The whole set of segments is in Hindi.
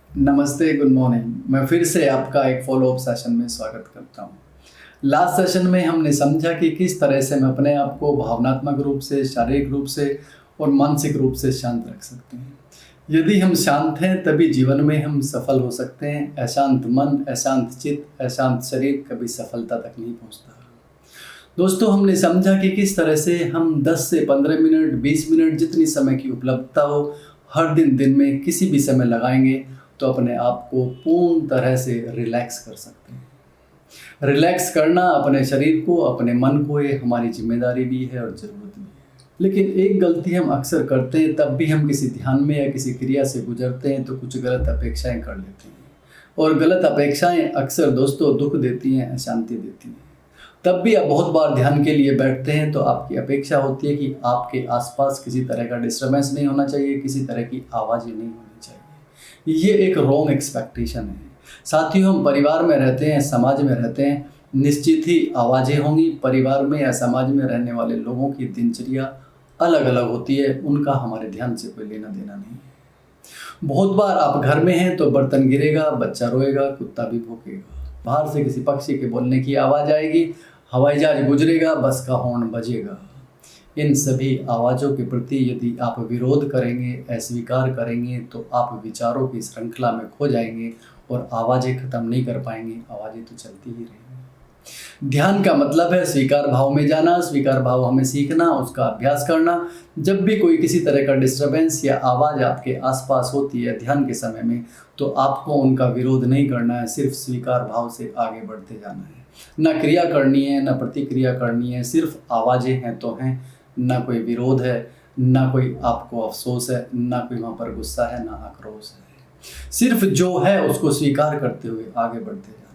नमस्ते, गुड मॉर्निंग। मैं फिर से आपका एक फॉलोअप सेशन में स्वागत करता हूँ। लास्ट सेशन में हमने समझा कि किस तरह से हम अपने आप को भावनात्मक रूप से, शारीरिक रूप से और मानसिक रूप से शांत रख सकते हैं। यदि हम शांत हैं तभी जीवन में हम सफल हो सकते हैं। अशांत मन, अशांत चित्त, अशांत शरीर कभी सफलता तक नहीं पहुँचता। दोस्तों, हमने समझा कि किस तरह से हम 10 से 15 मिनट, 20 मिनट जितनी समय की उपलब्धता हो हर दिन में किसी भी समय लगाएंगे तो अपने आप को पूर्ण तरह से रिलैक्स कर सकते हैं। रिलैक्स करना अपने शरीर को, अपने मन को, ये हमारी जिम्मेदारी भी है और ज़रूरत भी है। लेकिन एक गलती हम अक्सर करते हैं, तब भी हम किसी ध्यान में या किसी क्रिया से गुजरते हैं तो कुछ गलत अपेक्षाएं कर लेते हैं। और गलत अपेक्षाएं अक्सर दोस्तों दुख देती हैं, अशांति देती हैं। तब भी आप बहुत बार ध्यान के लिए बैठते हैं तो आपकी अपेक्षा होती है कि आपके आसपास किसी तरह का डिस्टर्बेंस नहीं होना चाहिए, किसी तरह की आवाज़ें नहीं होनी चाहिए। ये एक रॉन्ग एक्सपेक्टेशन है। साथियों, हम परिवार में रहते हैं, समाज में रहते हैं, निश्चित ही आवाज़ें होंगी। परिवार में या समाज में रहने वाले लोगों की दिनचर्या अलग अलग होती है, उनका हमारे ध्यान से कोई लेना देना नहीं है। बहुत बार आप घर में हैं तो बर्तन गिरेगा, बच्चा रोएगा, कुत्ता भी भौंकेगा, बाहर से किसी पक्षी के बोलने की आवाज़ आएगी, हवाई जहाज गुजरेगा, बस का हॉर्न बजेगा। इन सभी आवाज़ों के प्रति यदि आप विरोध करेंगे, अस्वीकार करेंगे तो आप विचारों की श्रृंखला में खो जाएंगे और आवाज़ें ख़त्म नहीं कर पाएंगे। आवाज़ें तो चलती ही रहेंगी। ध्यान का मतलब है स्वीकार भाव में जाना, स्वीकार भाव हमें सीखना, उसका अभ्यास करना। जब भी कोई किसी तरह का डिस्टर्बेंस या आवाज़ आपके आसपास होती है ध्यान के समय में, तो आपको उनका विरोध नहीं करना है, सिर्फ स्वीकार भाव से आगे बढ़ते जाना है। ना क्रिया करनी है, ना प्रतिक्रिया करनी है, सिर्फ आवाज़ें हैं तो हैं, ना कोई विरोध है, ना कोई आपको अफसोस है, ना कोई वहाँ पर गुस्सा है, ना आक्रोश है। सिर्फ जो है उसको स्वीकार करते हुए आगे बढ़ते जाना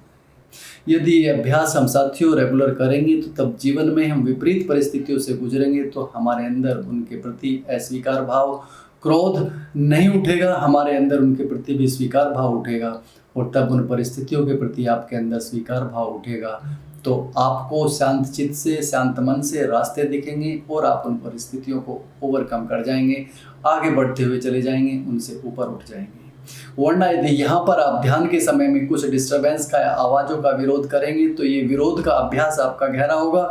है। यदि ये अभ्यास हम साथियों रेगुलर करेंगे तो तब जीवन में हम विपरीत परिस्थितियों से गुजरेंगे तो हमारे अंदर उनके प्रति अस्वीकार भाव, क्रोध नहीं उठेगा, हमारे अंदर उनके प्रति भी स्वीकार भाव उठेगा। और तब उन परिस्थितियों के प्रति आपके अंदर स्वीकार भाव उठेगा तो आपको शांत चित्त से, शांत मन से रास्ते दिखेंगे और आप उन परिस्थितियों को ओवरकम कर जाएंगे, आगे बढ़ते हुए चले जाएंगे, उनसे ऊपर उठ जाएंगे। वरना यदि यहाँ पर आप ध्यान के समय में कुछ डिस्टर्बेंस का या आवाज़ों का विरोध करेंगे तो ये विरोध का अभ्यास आपका गहरा होगा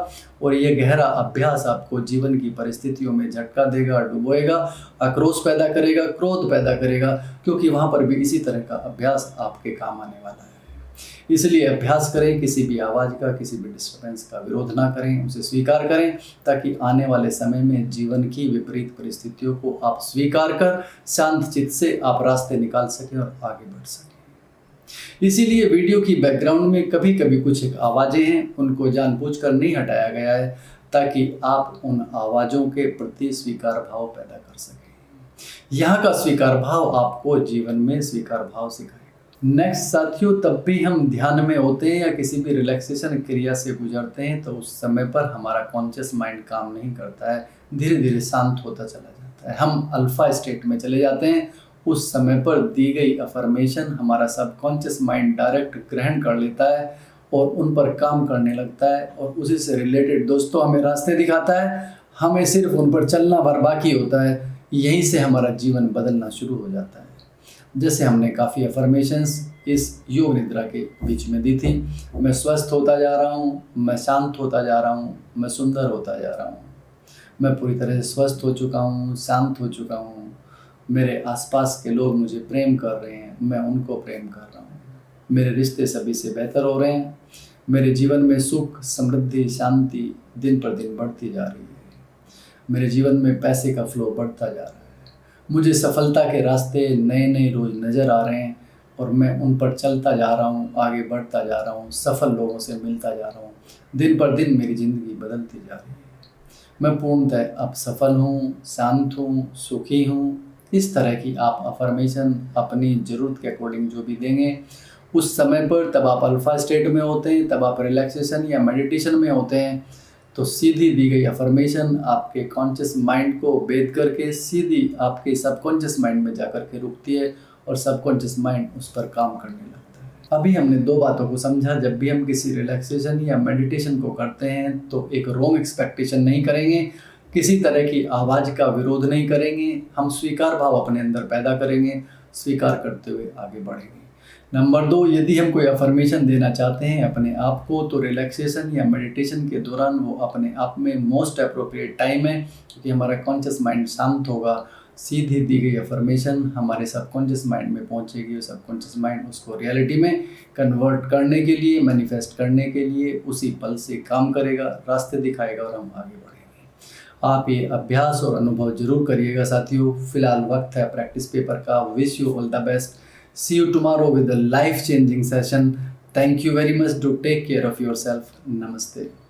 और ये गहरा अभ्यास आपको जीवन की परिस्थितियों में झटका देगा, डुबोएगा, आक्रोश पैदा करेगा, क्रोध पैदा करेगा, क्योंकि वहाँ पर भी इसी तरह का अभ्यास आपके काम आने वाला है। इसलिए अभ्यास करें, किसी भी आवाज़ का, किसी भी डिस्टर्बेंस का विरोध ना करें, उसे स्वीकार करें, ताकि आने वाले समय में जीवन की विपरीत परिस्थितियों को आप स्वीकार कर शांत चित्त से आप रास्ते निकाल सकें और आगे बढ़ सकें। इसीलिए वीडियो की बैकग्राउंड में कभी कभी कुछ एक आवाज़ें हैं, उनको जानबूझकर नहीं हटाया गया है ताकि आप उन आवाज़ों के प्रति स्वीकार भाव पैदा कर सकें। यहाँ का स्वीकार भाव आपको जीवन में स्वीकार भाव सिखाएगा। नेक्स्ट साथियों, तब भी हम ध्यान में होते हैं या किसी भी रिलैक्सेशन क्रिया से गुजरते हैं तो उस समय पर हमारा कॉन्शियस माइंड काम नहीं करता है, धीरे धीरे शांत होता चला जाता है, हम अल्फा स्टेट में चले जाते हैं। उस समय पर दी गई अफर्मेशन हमारा सबकॉन्शियस माइंड डायरेक्ट ग्रहण कर लेता है और उन पर काम करने लगता है और उसी से रिलेटेड दोस्तों हमें रास्ते दिखाता है। हमें सिर्फ उन पर चलना भर बाकी होता है। यहीं से हमारा जीवन बदलना शुरू हो जाता है। जैसे हमने काफ़ी अफर्मेशंस इस योग निद्रा के बीच में दी थी। मैं स्वस्थ होता जा रहा हूँ, मैं शांत होता जा रहा हूँ, मैं सुंदर होता जा रहा हूँ, मैं पूरी तरह से स्वस्थ हो चुका हूँ, शांत हो चुका हूँ, मेरे आसपास के लोग मुझे प्रेम कर रहे हैं, मैं उनको प्रेम कर रहा हूँ, मेरे रिश्ते सभी से बेहतर हो रहे हैं, मेरे जीवन में सुख, समृद्धि, शांति दिन पर दिन बढ़ती जा रही है, मेरे जीवन में पैसे का फ्लो बढ़ता जा रहा है, मुझे सफलता के रास्ते नए नए रोज़ नज़र आ रहे हैं और मैं उन पर चलता जा रहा हूँ, आगे बढ़ता जा रहा हूँ, सफल लोगों से मिलता जा रहा हूँ, दिन पर दिन मेरी ज़िंदगी बदलती जा रही है, मैं पूर्णतः अब सफल हूँ, शांत हूँ, सुखी हूँ। इस तरह की आप अफर्मेशन अपनी ज़रूरत के अकॉर्डिंग जो भी देंगे उस समय पर, तब आप अल्फा स्टेट में होते हैं, तब आप रिलैक्सेशन या मेडिटेशन में होते हैं, तो सीधी दी गई अफर्मेशन आपके कॉन्शियस माइंड को भेद करके सीधी आपके सबकॉन्शियस माइंड में जाकर के रुकती है और सबकॉन्शियस माइंड उस पर काम करने लगता है। अभी हमने दो बातों को समझा। जब भी हम किसी रिलैक्सेशन या मेडिटेशन को करते हैं तो एक रॉन्ग एक्सपेक्टेशन नहीं करेंगे, किसी तरह की आवाज़ का विरोध नहीं करेंगे, हम स्वीकार भाव अपने अंदर पैदा करेंगे स्वीकार करते हुए आगे बढ़ेंगे। नंबर 2, यदि हम कोई अफर्मेशन देना चाहते हैं अपने आप को, तो रिलैक्सेशन या मेडिटेशन के दौरान वो अपने आप में मोस्ट अप्रोप्रिएट टाइम है, क्योंकि हमारा कॉन्शियस माइंड शांत होगा। सीधी दी गई अफर्मेशन हमारे सबकॉन्शियस माइंड में पहुंचेगी और सबकॉन्शियस माइंड उसको रियलिटी में कन्वर्ट करने के लिए, मैनिफेस्ट करने के लिए उसी पल से काम करेगा, रास्ते दिखाएगा और हम आगे बढ़ेंगे। आप ये अभ्यास और अनुभव जरूर करिएगा साथियों। फिलहाल वक्त है प्रैक्टिस पेपर का। Wish you all the best. See you tomorrow with a life-changing session. Thank you very much. Do take care of yourself. Namaste.